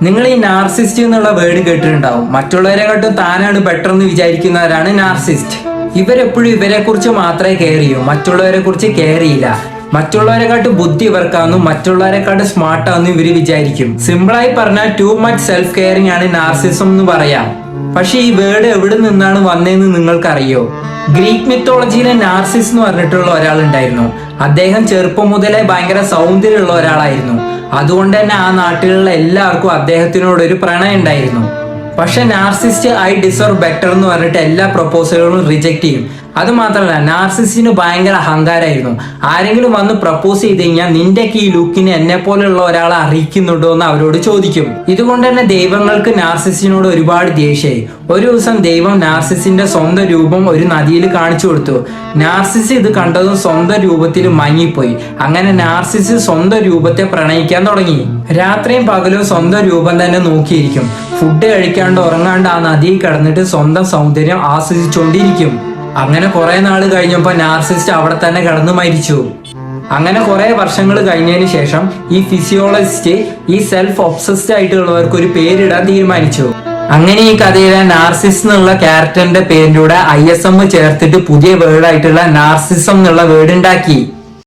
നിങ്ങൾ ഈ നാർസിസ്റ്റ് എന്നുള്ള വേർഡ് കേട്ടിട്ടുണ്ടാവും. മറ്റുള്ളവരെക്കാട്ടും താനാണ് ബെറ്റർ എന്ന് വിചാരിക്കുന്നവരാണ് നാർസിസ്റ്റ്. ഇവരെപ്പോഴും ഇവരെ കുറിച്ച് മാത്രമേ കെയർ ചെയ്യൂ, മറ്റുള്ളവരെ കുറിച്ച് കെയർ ചെയ്യില്ല. മറ്റുള്ളവരെക്കാട്ടും ബുദ്ധി ഇവർക്കാന്നും മറ്റുള്ളവരെക്കാട്ടും സ്മാർട്ടാന്നും ഇവര് വിചാരിക്കും. സിമ്പിളായി പറഞ്ഞാൽ ടു മച്ച് സെൽഫ് കെയറിംഗ് ആണ് നാർസിസം എന്ന് പറയാം. പക്ഷെ ഈ വേർഡ് എവിടെ നിന്നാണ് വന്നതെന്ന് നിങ്ങൾക്കറിയോ? ഗ്രീക്ക് മിത്തോളജിയിലെ നാർസിസ് എന്ന് പറഞ്ഞിട്ടുള്ള ഒരാളുണ്ടായിരുന്നു. അദ്ദേഹം ചെറുപ്പം മുതലേ ഭയങ്കര സൗന്ദര്യമുള്ള ഒരാളായിരുന്നു. അതുകൊണ്ട് തന്നെ ആ നാട്ടിലുള്ള എല്ലാവർക്കും അദ്ദേഹത്തിനോട് ഒരു പ്രണയം ഉണ്ടായിരുന്നു. പക്ഷെ നാർസിസ്റ്റ് ഐ ഡിസർവ് ബെറ്റർ എന്ന് പറഞ്ഞിട്ട് എല്ലാ പ്രപ്പോസലുകളും റിജക്ട് ചെയ്യും. അത് മാത്രമല്ല, നാർസിസ്റ്റിന് ഭയങ്കര അഹങ്കാരമായിരുന്നു. ആരെങ്കിലും വന്ന് പ്രപ്പോസ് ചെയ്ത് കഴിഞ്ഞാൽ നിന്റെയൊക്കെ ഈ ലുക്കിന് എന്നെ പോലെയുള്ള ഒരാളെ അറിയിക്കുന്നുണ്ടോ എന്ന് അവരോട് ചോദിക്കും. ഇതുകൊണ്ട് തന്നെ ദൈവങ്ങൾക്ക് നാർസിസിനോട് ഒരുപാട് ദേഷ്യമായി. ഒരു ദിവസം ദൈവം നാർസിസിന്റെ സ്വന്തം രൂപം ഒരു നദിയിൽ കാണിച്ചു കൊടുത്തു. നാർസിസ് ഇത് കണ്ടതും സ്വന്തം രൂപത്തിൽ മങ്ങിപ്പോയി. അങ്ങനെ നാർസിസ് സ്വന്തം രൂപത്തെ പ്രണയിക്കാൻ തുടങ്ങി. രാത്രിയും പകലും സ്വന്തം രൂപം തന്നെ നോക്കിയിരിക്കും. ഫുഡ് കഴിക്കാണ്ട് ഉറങ്ങാണ്ട് ആ നദിയിൽ കിടന്നിട്ട് സ്വന്തം സൗന്ദര്യം ആസ്വദിച്ചുകൊണ്ടിരിക്കും. അങ്ങനെ കുറെ നാൾ കഴിഞ്ഞപ്പോൾ നാർസിസ്റ്റ് അവിടെ തന്നെ കിടന്ന് മരിച്ചു. അങ്ങനെ കുറെ വർഷങ്ങൾ കഴിഞ്ഞതിന് ശേഷം ഈ ഫിസിയോളജിസ്റ്റ് ഈ സെൽഫ് ഒബ്സസ്ഡ് ആയിട്ടുള്ളവർക്ക് ഒരു പേരിടാൻ തീരുമാനിച്ചു. അങ്ങനെ ഈ കഥയിലെ നാർസിസ് എന്നുള്ള ക്യാരക്ടറിന്റെ പേരിലൂടെ ISM ചേർത്തിട്ട് പുതിയ വേർഡ് ആയിട്ടുള്ള നാർസിസം എന്നുള്ള വേർഡ് ഉണ്ടാക്കി.